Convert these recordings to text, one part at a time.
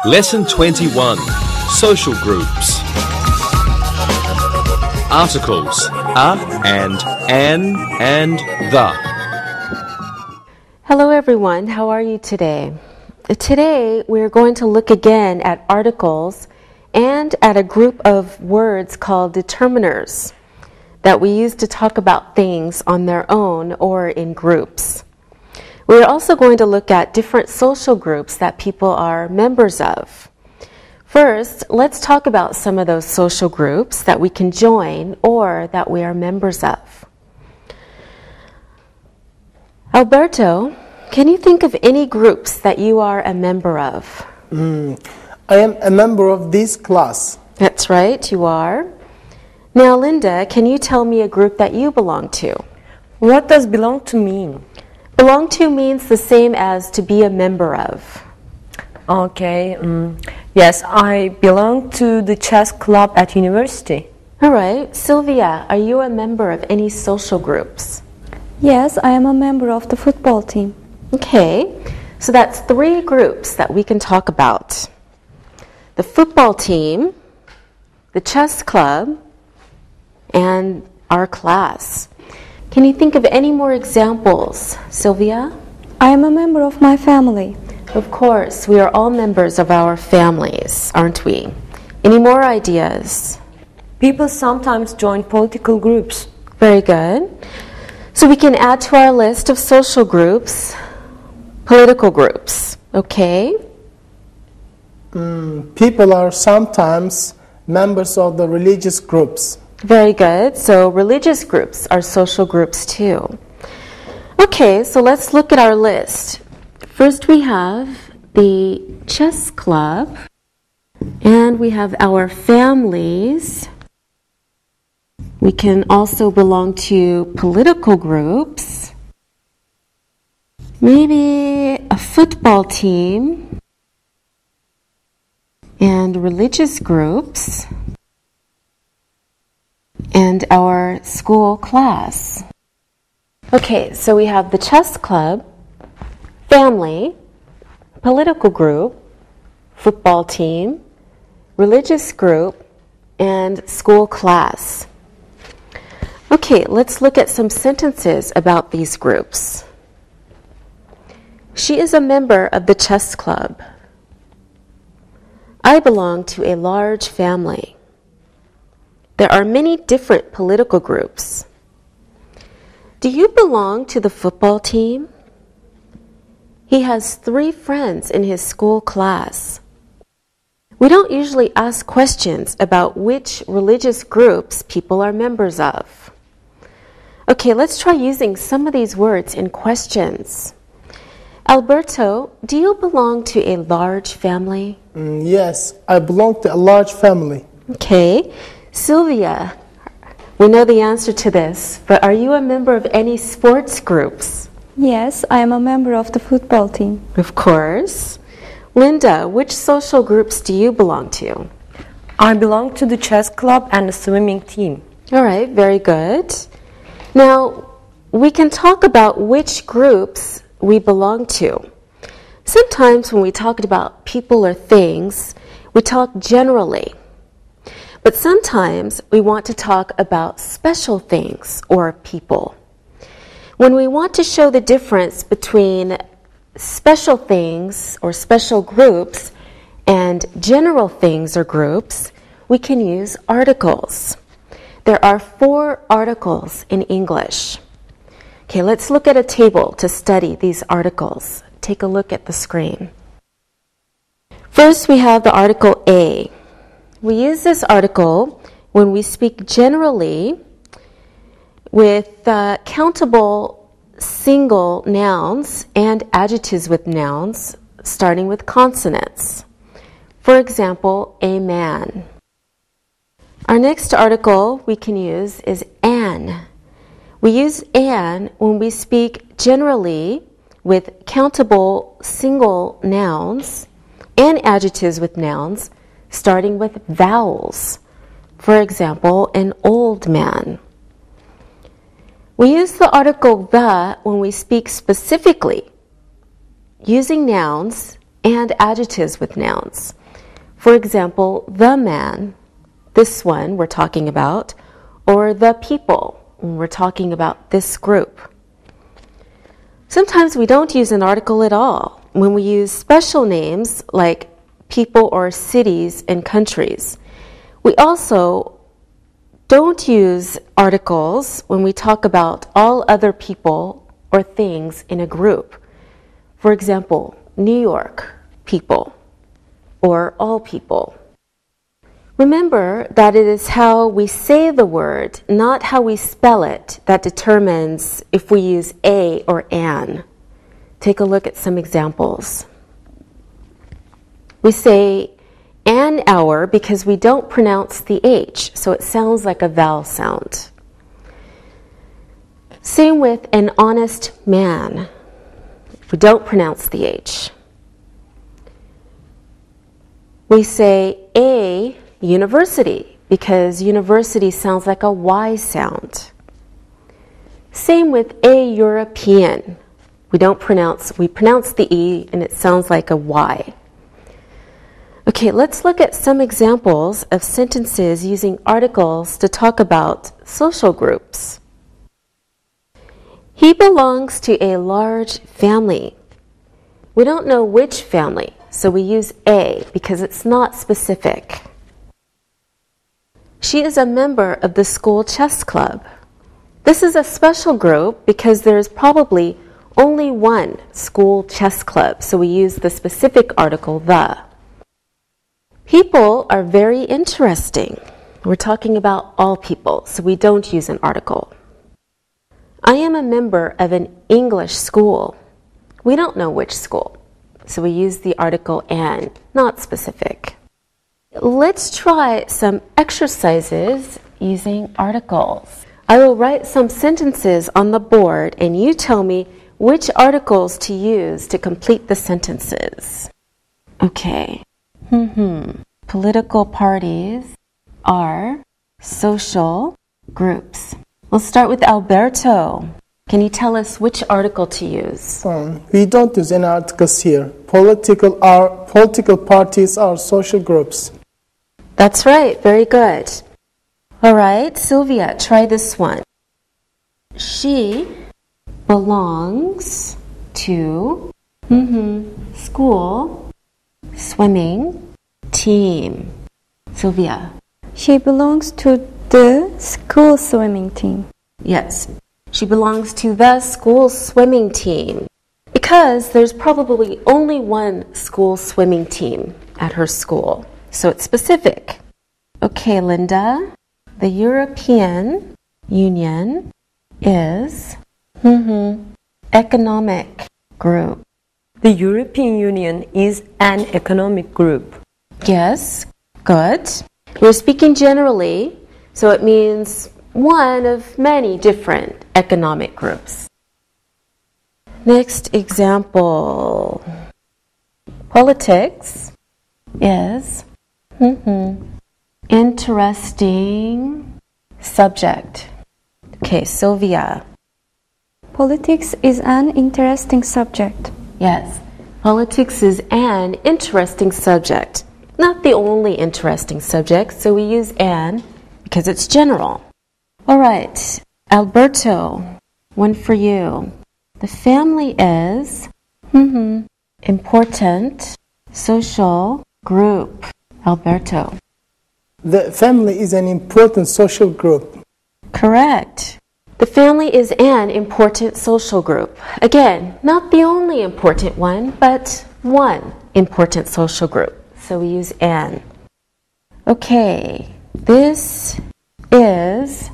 Lesson 21. Social groups. Articles: a and an and the. Hello everyone, how are you today? Today we're going to look again at articles and at a group of words called determiners that we use to talk about things on their own or in groups. We're also going to look at different social groups that people are members of. First, let's talk about some of those social groups that we can join or that we are members of. Alberto, can you think of any groups that you are a member of? I am a member of this class. That's right, you are. Now, Linda, can you tell me a group that you belong to? What does belong to mean? Belong to means the same as to be a member of. Okay, yes, I belong to the chess club at university. All right, Sylvia, are you a member of any social groups? Yes, I am a member of the football team. Okay, so that's 3 groups that we can talk about. The football team, the chess club, and our class. Can you think of any more examples, Sylvia? I am a member of my family. Of course, we are all members of our families, aren't we? Any more ideas? People sometimes join political groups. Very good. So we can add to our list of social groups, political groups, okay? People are sometimes members of the religious groups. Very good. So religious groups are social groups too. Okay, so let's look at our list. First we have the chess club, and we have our families. We can also belong to political groups, maybe a football team, and religious groups, and our school class. Okay, so we have the chess club, family, political group, football team, religious group, and school class. Okay, let's look at some sentences about these groups. She is a member of the chess club. I belong to a large family. There are many different political groups. Do you belong to the football team? He has 3 friends in his school class. We don't usually ask questions about which religious groups people are members of. Okay, let's try using some of these words in questions. Alberto, do you belong to a large family? Yes, I belong to a large family. Okay. Sylvia, we know the answer to this, but are you a member of any sports groups? Yes, I am a member of the football team. Of course. Linda, which social groups do you belong to? I belong to the chess club and the swimming team. All right, very good. Now, we can talk about which groups we belong to. Sometimes when we talk about people or things, we talk generally. But sometimes we want to talk about special things or people. When we want to show the difference between special things or special groups and general things or groups, we can use articles. There are 4 articles in English. Okay, let's look at a table to study these articles. Take a look at the screen. First, we have the article A. We use this article when we speak generally with countable single nouns and adjectives with nouns starting with consonants. For example, a man. Our next article we can use is an. We use an when we speak generally with countable single nouns and adjectives with nouns starting with vowels. For example, an old man. We use the article the when we speak specifically using nouns and adjectives with nouns. For example, the man, this one we're talking about, or the people when we're talking about this group. Sometimes we don't use an article at all when we use special names like people or cities and countries. We also don't use articles when we talk about all other people or things in a group. For example, New York people or all people. Remember that it is how we say the word, not how we spell it, that determines if we use a or an. Take a look at some examples. We say an hour because we don't pronounce the H, so it sounds like a vowel sound. Same with an honest man. We don't pronounce the H. We say a university because university sounds like a Y sound. Same with a European. We pronounce the E and it sounds like a Y. Okay, let's look at some examples of sentences using articles to talk about social groups. He belongs to a large family. We don't know which family, so we use a because it's not specific. She is a member of the school chess club. This is a special group because there is probably only one school chess club, so we use the specific article the. People are very interesting. We're talking about all people, so we don't use an article. I am a member of an English school. We don't know which school, so we use the article an, not specific. Let's try some exercises using articles. I will write some sentences on the board and you tell me which articles to use to complete the sentences. Okay. Political parties are social groups. We'll start with Alberto. Can you tell us which article to use? We don't use any articles here. Political parties are social groups. That's right. Very good. All right, Sylvia, try this one. She belongs to school swimming team. Sylvia. She belongs to the school swimming team. Yes, she belongs to the school swimming team because there's probably only one school swimming team at her school, so it's specific. Okay, Linda, the European Union is economic group. The European Union is an economic group. Yes, good. We're speaking generally, so it means one of many different economic groups. Next example. Politics is interesting subject. Okay, Sylvia. Politics is an interesting subject. Yes, politics is an interesting subject. Not the only interesting subject, so we use an because it's general. All right, Alberto, one for you. The family is important social group. Alberto. The family is an important social group. Correct. The family is an important social group. Again, not the only important one, but one important social group. So we use an. Okay, this is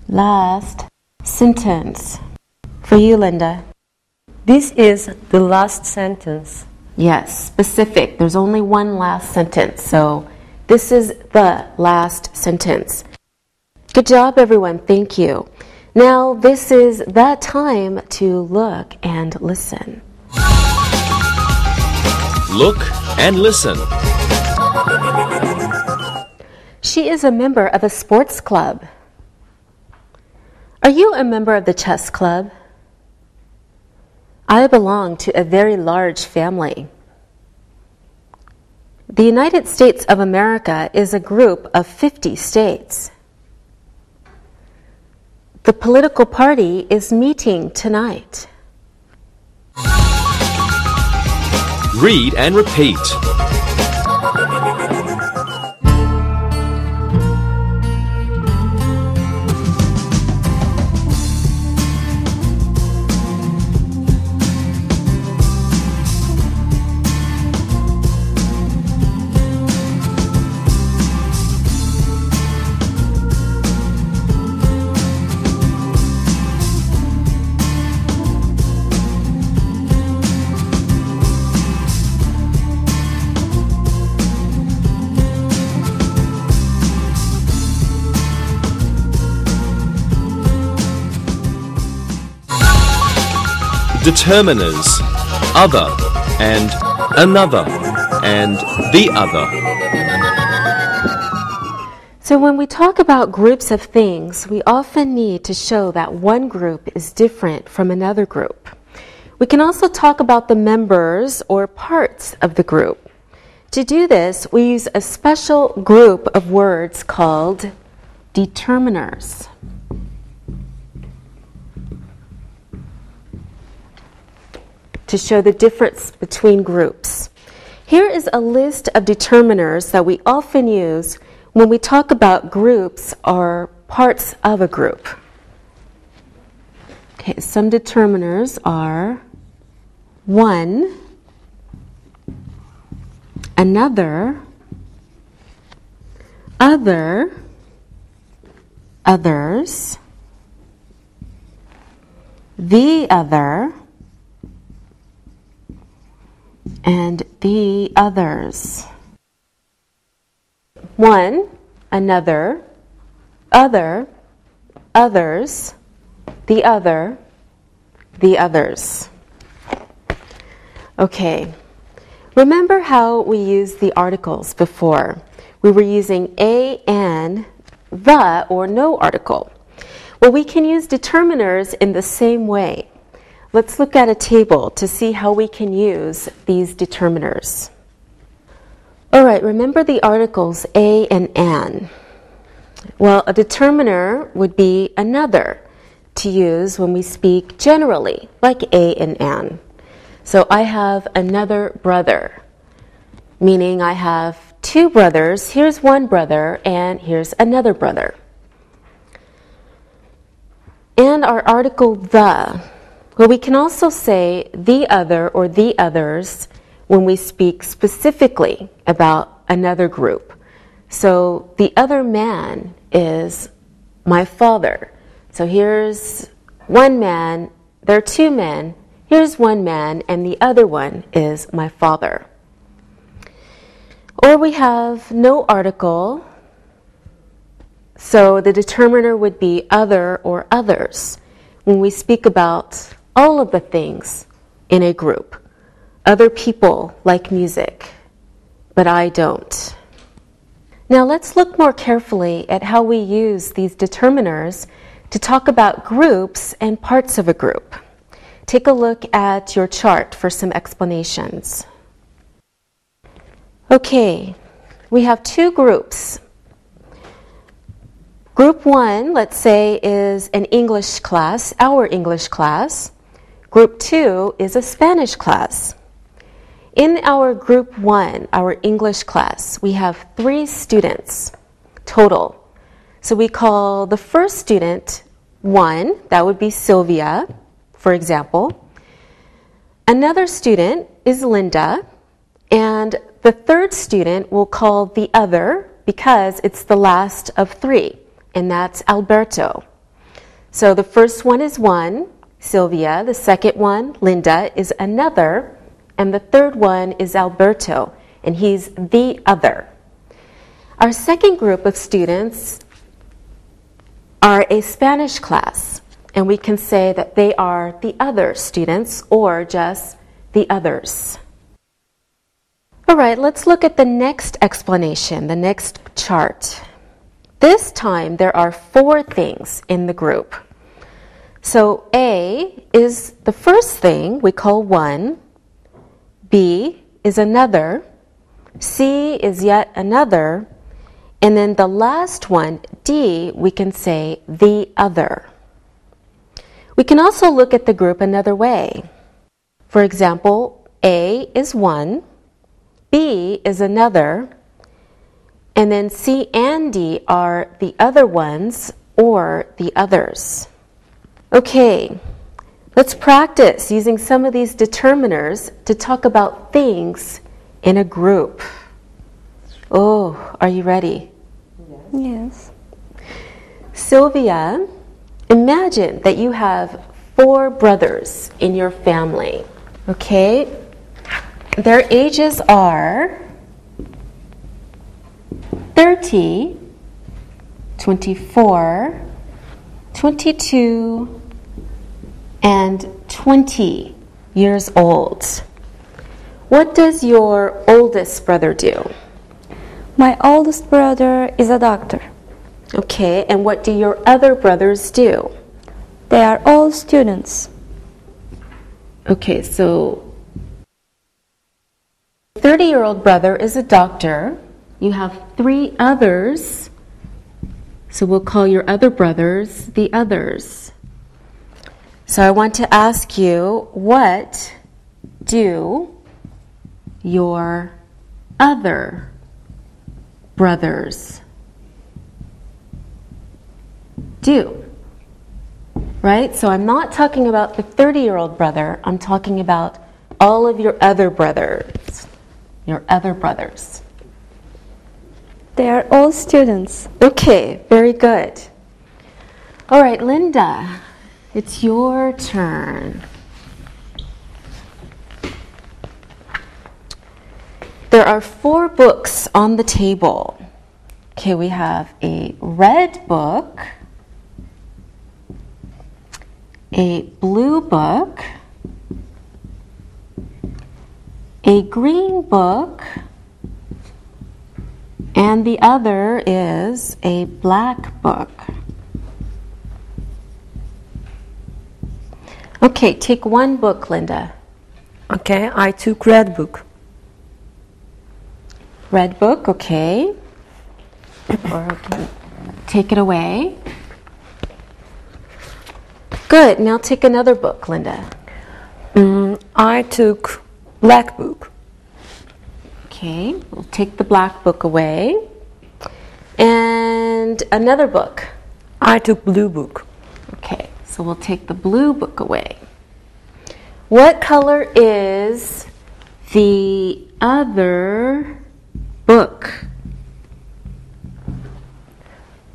last sentence. For you, Linda. This is the last sentence. Yes, specific. There's only one last sentence. So this is the last sentence. Good job, everyone. Thank you. Now, this is the time to look and listen. Look and listen. She is a member of a sports club. Are you a member of the chess club? I belong to a very large family. The United States of America is a group of 50 states. The political party is meeting tonight. Read and repeat. Determiners, other, and another, and the other. So when we talk about groups of things, we often need to show that one group is different from another group. We can also talk about the members or parts of the group. To do this, we use a special group of words called determiners. To show the difference between groups. Here is a list of determiners that we often use when we talk about groups or parts of a group. Okay, some determiners are one, another, other, others, the other, and the others. One, another, other, others, the other, the others. Okay, remember how we used the articles before? We were using a, and, the, or no article. Well, we can use determiners in the same way. Let's look at a table to see how we can use these determiners. All right, remember the articles a and an. Well, a determiner would be another to use when we speak generally, like a and an. So I have another brother, meaning I have two brothers. Here's one brother and here's another brother. And our article the. Well, we can also say the other or the others when we speak specifically about another group. So the other man is my father. So here's one man, there are two men, here's one man, and the other one is my father. Or we have no article, so the determiner would be other or others when we speak about all of the things in a group. Other people like music, but I don't. Now let's look more carefully at how we use these determiners to talk about groups and parts of a group. Take a look at your chart for some explanations. Okay, we have two groups. Group 1, let's say, is an English class, our English class. Group 2 is a Spanish class. In our Group 1, our English class, we have 3 students total. So we call the first student 1, that would be Sylvia, for example. Another student is Linda, and the third student we'll call the other because it's the last of 3, and that's Alberto. So the first one is 1, Sylvia, the second one, Linda, is another, and the third one is Alberto, and he's the other. Our second group of students are a Spanish class, and we can say that they are the other students or just the others. All right, let's look at the next explanation, the next chart. This time there are 4 things in the group. So A is the first thing we call 1, B is another, C is yet another. And then the last one, D, we can say the other. We can also look at the group another way. For example, A is one, B is another, and then C and D are the other ones or the others. Okay, let's practice using some of these determiners to talk about things in a group. Oh, are you ready? Yes. Sylvia, imagine that you have 4 brothers in your family, okay? Their ages are 30, 24, 22, and 20 years old. What does your oldest brother do? My oldest brother is a doctor. Okay, and what do your other brothers do? They are all students. Okay, so 30-year-old brother is a doctor. You have 3 others, so we'll call your other brothers the others. So I want to ask you, what do your other brothers do? Right? So I'm not talking about the 30-year-old brother. I'm talking about all of your other brothers. Your other brothers. They are all students. Okay, very good. All right, Linda, it's your turn. There are 4 books on the table. Okay, we have a red book, a blue book, a green book, and the other is a black book. Okay, take one book, Linda. Okay, I took red book. Red book, okay. Or take it away. Good, now take another book, Linda. I took black book. Okay, we'll take the black book away. And another book. I took blue book. Okay, so we'll take the blue book away. What color is the other book?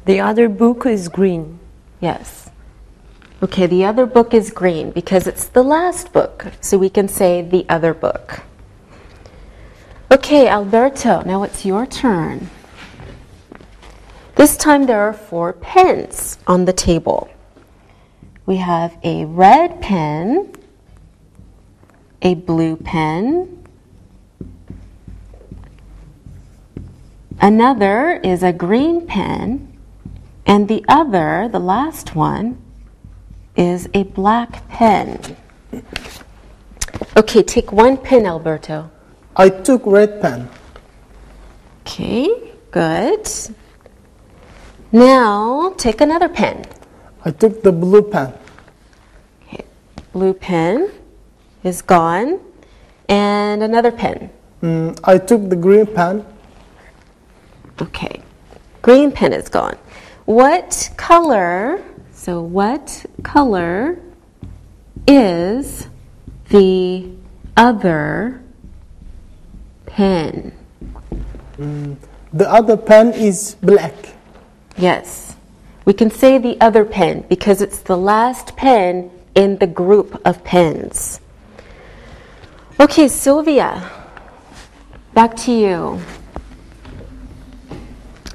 The other book is green. Yes. Okay, the other book is green because it's the last book, so we can say the other book. Okay, Alberto, now it's your turn. This time there are 4 pens on the table. We have a red pen, a blue pen, another is a green pen, and the other, the last one, is a black pen. Okay, take one pen, Alberto. I took red pen. Okay, good. Now, take another pen. I took the blue pen. Okay, blue pen is gone. And another pen. I took the green pen. Okay, green pen is gone. What color, so what color is the other pen? The other pen is black. Yes, we can say the other pen because it's the last pen in the group of pens. Okay, Sylvia, back to you.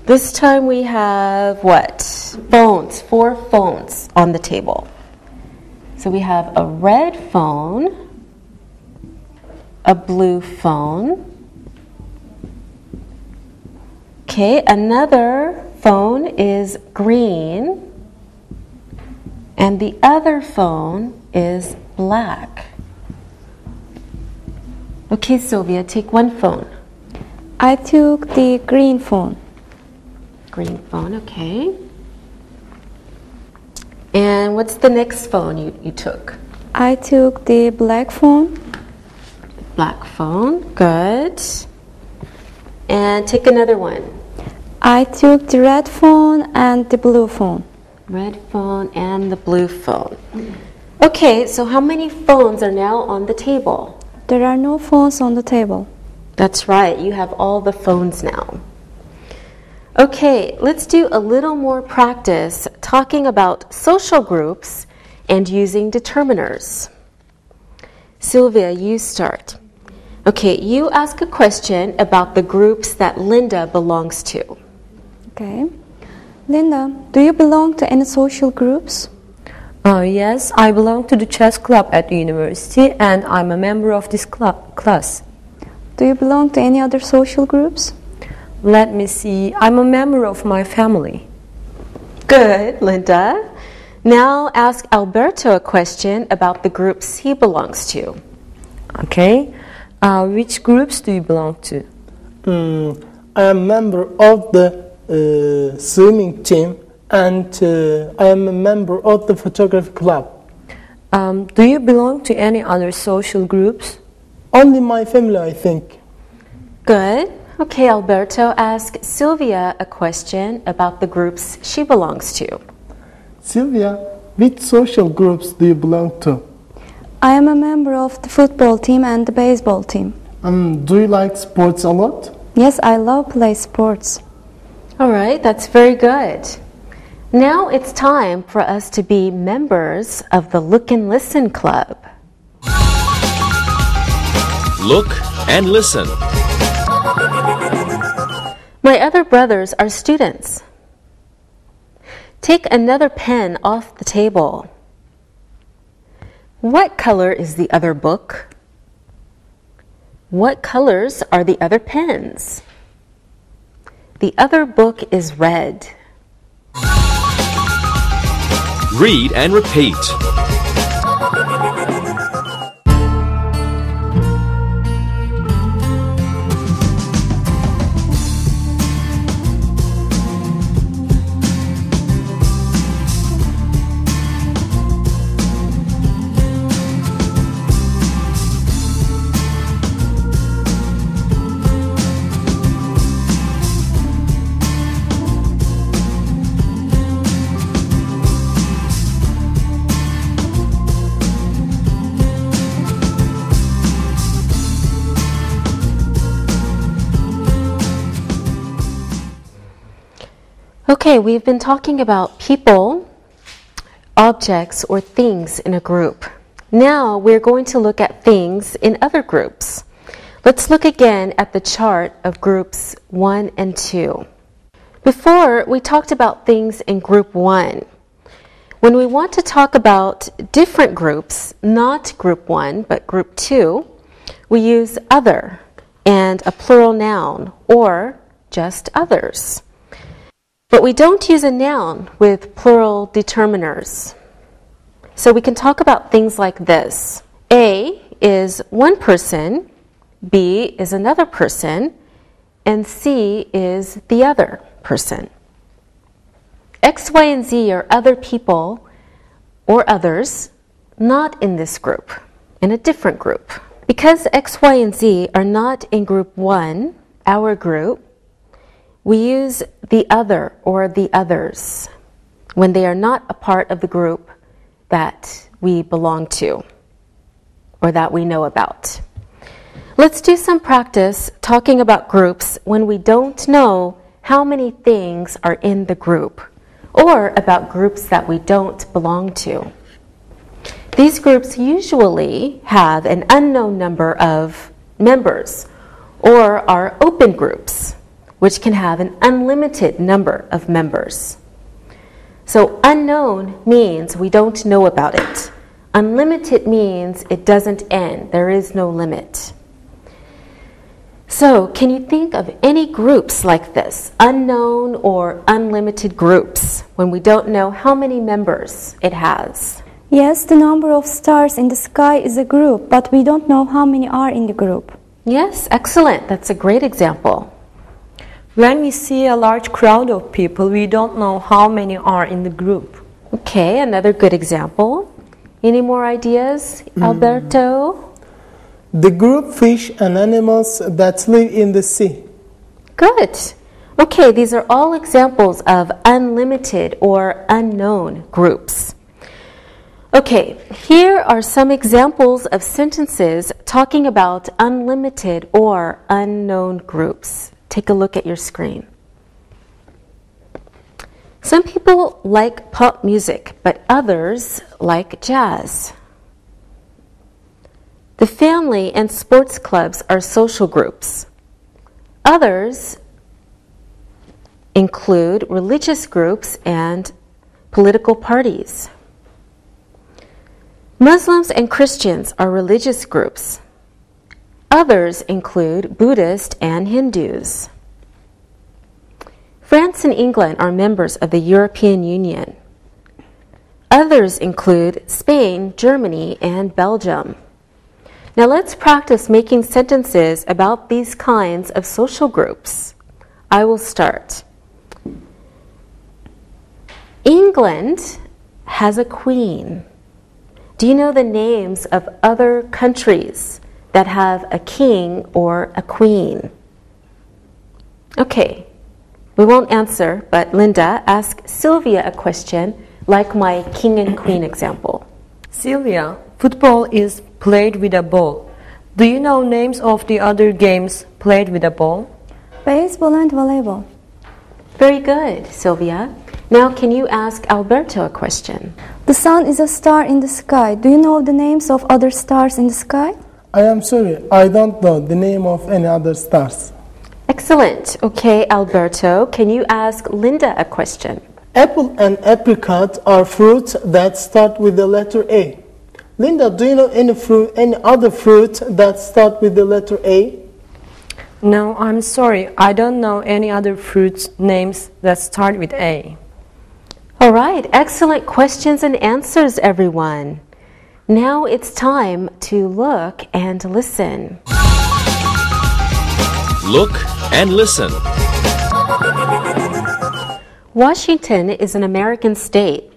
This time we have what? Phones, 4 phones on the table. So we have a red phone, a blue phone. Okay, another phone is green, and the other phone is black. Okay, Sylvia, take one phone. I took the green phone. Green phone, okay. And what's the next phone you took? I took the black phone. Black phone, good. And take another one. I took the red phone and the blue phone. Red phone and the blue phone. Okay, so how many phones are now on the table? There are no phones on the table. That's right, you have all the phones now. Okay, let's do a little more practice talking about social groups and using determiners. Sylvia, you start. Okay, you ask a question about the groups that Linda belongs to. Okay. Linda, do you belong to any social groups? Yes, I belong to the chess club at the university and I'm a member of this class. Do you belong to any other social groups? Let me see, I'm a member of my family. Good, Linda. Now ask Alberto a question about the groups he belongs to. Okay, which groups do you belong to? I am a member of the swimming team and I am a member of the photography club. Do you belong to any other social groups? Only my family, I think. Good. Okay, Alberto, ask Sylvia a question about the groups she belongs to. Sylvia, which social groups do you belong to? I am a member of the football team and the baseball team. Do you like sports a lot? Yes, I love play sports. All right, that's very good. Now it's time for us to be members of the Look and Listen Club. Look and listen. My other brothers are students. Take another pen off the table. What color is the other book? What colors are the other pens? The other book is red. Read and repeat. Okay, we've been talking about people, objects, or things in a group. Now we're going to look at things in other groups. Let's look again at the chart of groups 1 and 2. Before, we talked about things in group 1. When we want to talk about different groups, not group 1, but group 2, we use other and a plural noun, or just others. But we don't use a noun with plural determiners. So we can talk about things like this. A is one person, B is another person, and C is the other person. X, Y, and Z are other people or others not in this group, in a different group. Because X, Y, and Z are not in group 1, our group, we use the other or the others when they are not a part of the group that we belong to or that we know about. Let's do some practice talking about groups when we don't know how many things are in the group, or about groups that we don't belong to. These groups usually have an unknown number of members, or are open groups, which can have an unlimited number of members. So unknown means we don't know about it. Unlimited means it doesn't end. There is no limit. So can you think of any groups like this, unknown or unlimited groups, when we don't know how many members it has? Yes, the number of stars in the sky is a group, but we don't know how many are in the group. Yes, excellent. That's a great example. When we see a large crowd of people, we don't know how many are in the group. Okay, another good example. Any more ideas, Alberto? The group fish and animals that live in the sea. Good. Okay, these are all examples of unlimited or unknown groups. Okay, here are some examples of sentences talking about unlimited or unknown groups. Take a look at your screen. Some people like pop music, but others like jazz. The family and sports clubs are social groups. Others include religious groups and political parties. Muslims and Christians are religious groups. Others include Buddhists and Hindus. France and England are members of the European Union. Others include Spain, Germany, and Belgium. Now let's practice making sentences about these kinds of social groups. I will start. England has a queen. Do you know the names of other countries that have a king or a queen? Okay, we won't answer, but Linda, ask Sylvia a question like my king and queen example. Sylvia, football is played with a ball. Do you know names of the other games played with a ball? Baseball and volleyball. Very good, Sylvia. Now can you ask Alberto a question? The sun is a star in the sky. Do you know the names of other stars in the sky? I am sorry, I don't know the name of any other stars. Excellent. Okay, Alberto, can you ask Linda a question? Apple and apricot are fruits that start with the letter A. Linda, do you know any other fruit that start with the letter A? No, I'm sorry. I don't know any other fruits names that start with A. All right, excellent questions and answers, everyone. Now it's time to look and listen. Look and listen. Washington is an American state.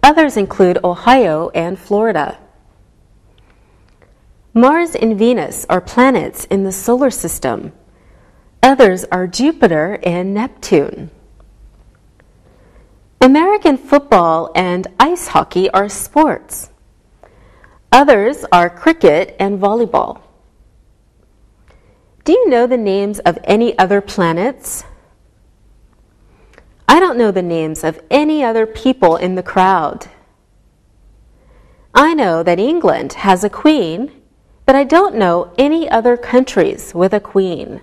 Others include Ohio and Florida. Mars and Venus are planets in the solar system. Others are Jupiter and Neptune. American football and ice hockey are sports. Others are cricket and volleyball. Do you know the names of any other planets? I don't know the names of any other people in the crowd. I know that England has a queen, but I don't know any other countries with a queen.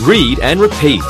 Read and repeat.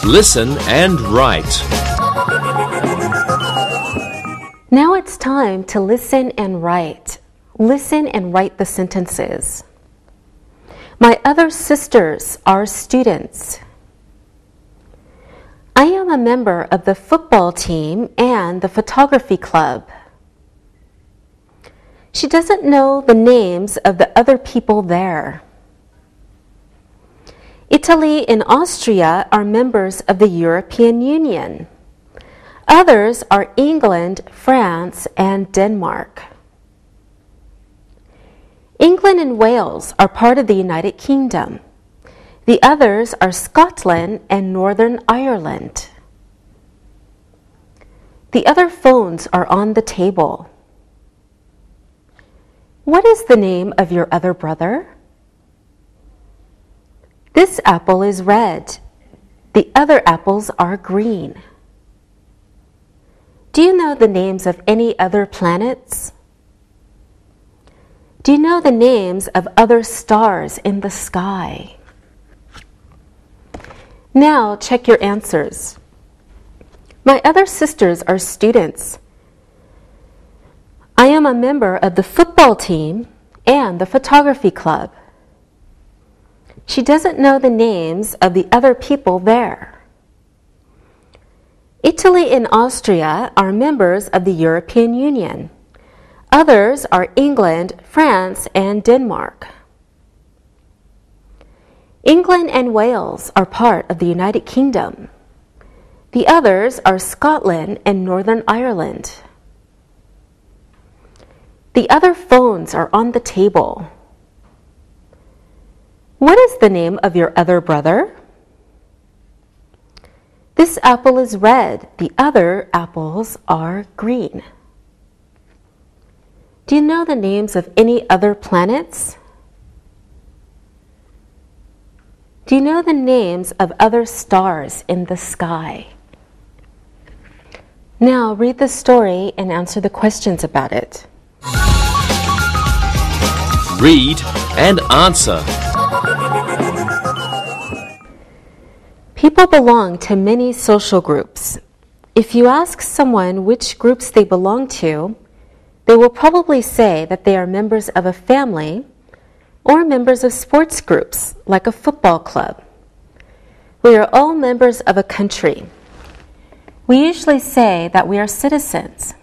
Listen and write. Now it's time to listen and write. Listen and write the sentences. My other sisters are students. I am a member of the football team and the photography club. She doesn't know the names of the other people there. Italy and Austria are members of the European Union. Others are England, France, and Denmark. England and Wales are part of the United Kingdom. The others are Scotland and Northern Ireland. The other phones are on the table. What is the name of your other brother? This apple is red. The other apples are green. Do you know the names of any other planets? Do you know the names of other stars in the sky? Now check your answers. My other sisters are students. I am a member of the football team and the photography club. She doesn't know the names of the other people there. Italy and Austria are members of the European Union. Others are England, France, and Denmark. England and Wales are part of the United Kingdom. The others are Scotland and Northern Ireland. The other phones are on the table. What is the name of your other brother? This apple is red. The other apples are green. Do you know the names of any other planets? Do you know the names of other stars in the sky? Now read the story and answer the questions about it. Read and answer. People belong to many social groups. If you ask someone which groups they belong to, they will probably say that they are members of a family or members of sports groups like a football club. We are all members of a country. We usually say that we are citizens.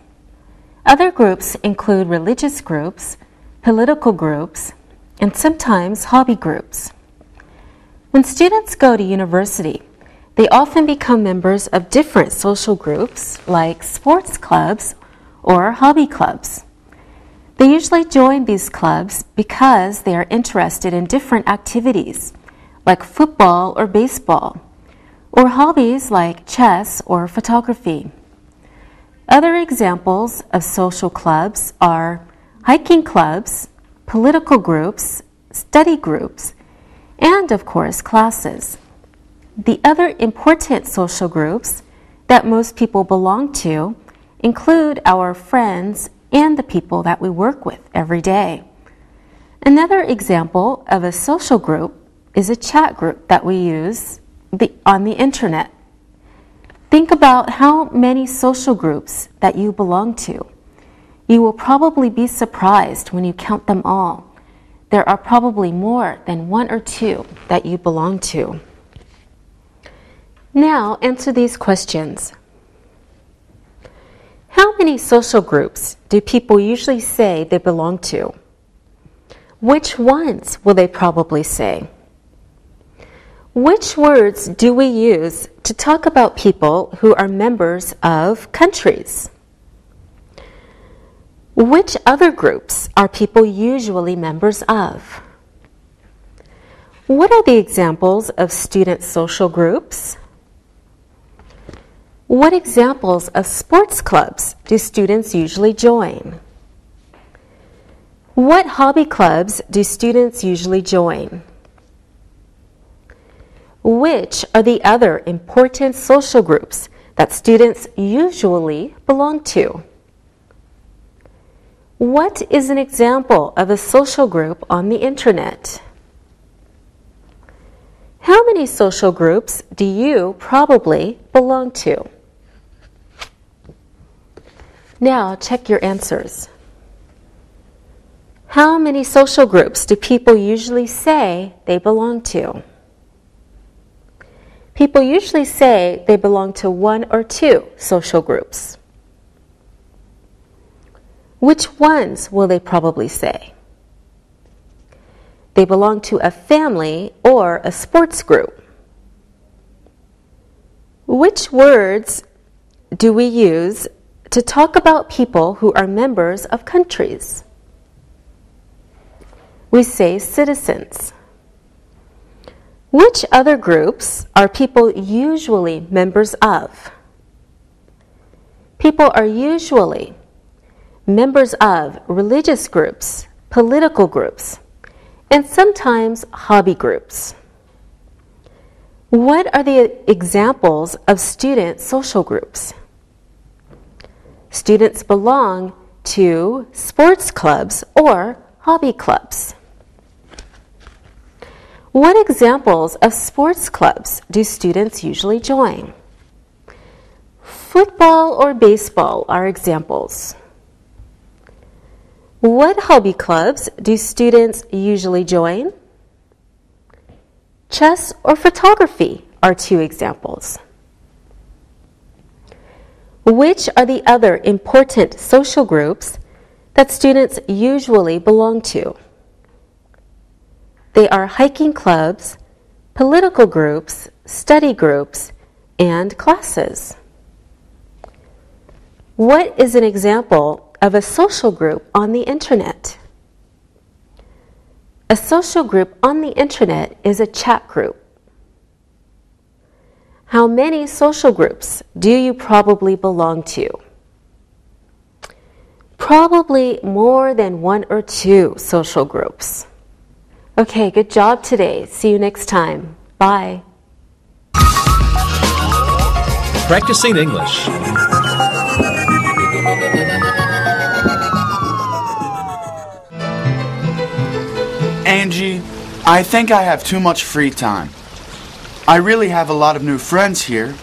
Other groups include religious groups, political groups, and sometimes hobby groups. When students go to university, they often become members of different social groups like sports clubs or hobby clubs. They usually join these clubs because they are interested in different activities like football or baseball, or hobbies like chess or photography. Other examples of social clubs are hiking clubs, political groups, study groups, and of course classes. The other important social groups that most people belong to include our friends and the people that we work with every day. Another example of a social group is a chat group that we use on the internet. Think about how many social groups that you belong to. You will probably be surprised when you count them all. There are probably more than one or two that you belong to. Now answer these questions. How many social groups do people usually say they belong to? Which ones will they probably say? Which words do we use to talk about people who are members of countries? Which other groups are people usually members of? What are the examples of student social groups? What examples of sports clubs do students usually join? What hobby clubs do students usually join? Which are the other important social groups that students usually belong to? What is an example of a social group on the internet? How many social groups do you probably belong to? Now check your answers. How many social groups do people usually say they belong to? People usually say they belong to one or two social groups. Which ones will they probably say? They belong to a family or a sports group. Which words do we use to talk about people who are members of countries? We say citizens. Which other groups are people usually members of? People are usually members of religious groups, political groups, and sometimes hobby groups. What are the examples of student social groups? Students belong to sports clubs or hobby clubs. What examples of sports clubs do students usually join? Football or baseball are examples. What hobby clubs do students usually join? Chess or photography are two examples. Which are the other important social groups that students usually belong to? They are hiking clubs, political groups, study groups, and classes. What is an example of a social group on the internet? A social group on the internet is a chat group. How many social groups do you probably belong to? Probably more than one or two social groups. Okay, good job today. See you next time. Bye. Practicing English. Angie, I think I have too much free time. I really have a lot of new friends here,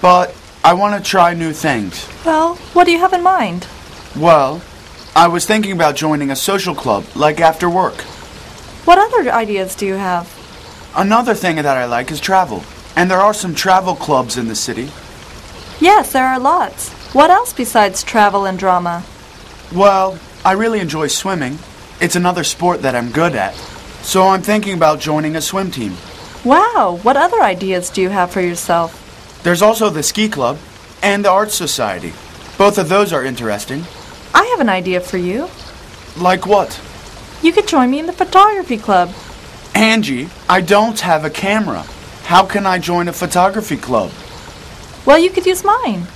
but I want to try new things. Well, what do you have in mind? Well, I was thinking about joining a social club, like after work. What other ideas do you have? Another thing that I like is travel, and there are some travel clubs in the city. Yes, there are lots. What else besides travel and drama? Well, I really enjoy swimming. It's another sport that I'm good at, so I'm thinking about joining a swim team. Wow, what other ideas do you have for yourself? There's also the ski club and the art society. Both of those are interesting. I have an idea for you. Like what? You could join me in the photography club. Angie, I don't have a camera. How can I join a photography club? Well, you could use mine.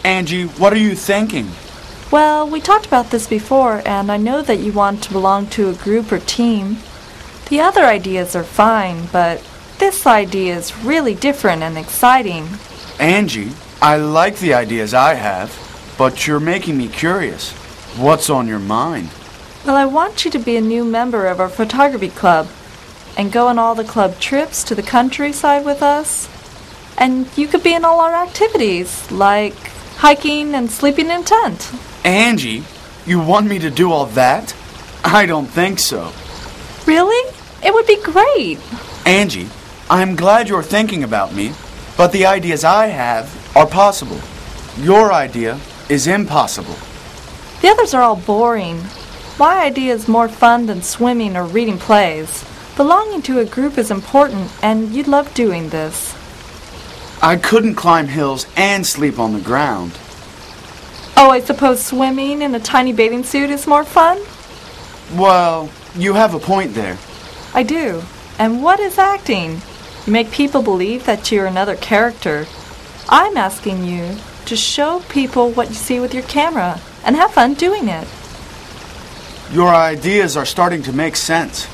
Angie, what are you thinking? Well, we talked about this before, and I know that you want to belong to a group or team. The other ideas are fine, but this idea is really different and exciting. Angie, I like the ideas I have, but you're making me curious. What's on your mind? Well, I want you to be a new member of our photography club and go on all the club trips to the countryside with us. And you could be in all our activities, like hiking and sleeping in a tent. Angie, you want me to do all that? I don't think so. Really? It would be great. Angie, I'm glad you're thinking about me, but the ideas I have are possible. Your idea is impossible. The others are all boring. My idea is more fun than swimming or reading plays. Belonging to a group is important, and you'd love doing this. I couldn't climb hills and sleep on the ground. Oh, I suppose swimming in a tiny bathing suit is more fun? Well, you have a point there. I do. And what is acting? You make people believe that you're another character. I'm asking you to show people what you see with your camera and have fun doing it. Your ideas are starting to make sense.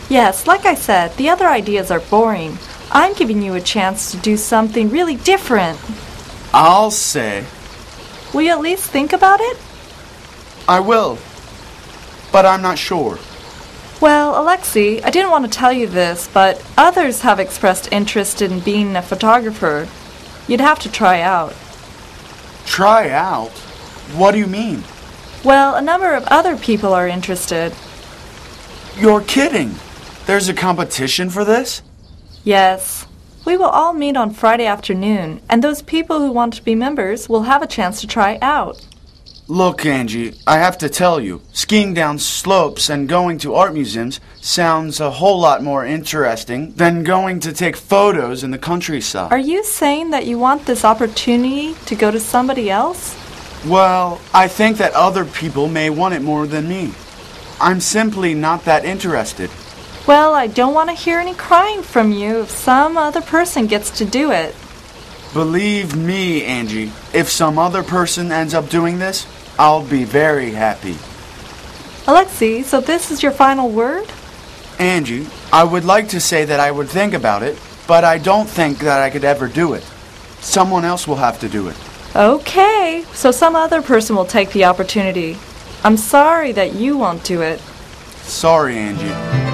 Yes, like I said, the other ideas are boring. I'm giving you a chance to do something really different. I'll say. Will you at least think about it? I will, but I'm not sure. Well, Alexei, I didn't want to tell you this, but others have expressed interest in being a photographer. You'd have to try out. Try out? What do you mean? Well, a number of other people are interested. You're kidding. There's a competition for this? Yes. We will all meet on Friday afternoon, and those people who want to be members will have a chance to try out. Look, Angie, I have to tell you, skiing down slopes and going to art museums sounds a whole lot more interesting than going to take photos in the countryside. Are you saying that you want this opportunity to go to somebody else? Well, I think that other people may want it more than me. I'm simply not that interested. Well, I don't want to hear any crying from you if some other person gets to do it. Believe me, Angie, if some other person ends up doing this, I'll be very happy. Alexei, so this is your final word? Angie, I would like to say that I would think about it, but I don't think that I could ever do it. Someone else will have to do it. Okay, so some other person will take the opportunity. I'm sorry that you won't do it. Sorry, Angie.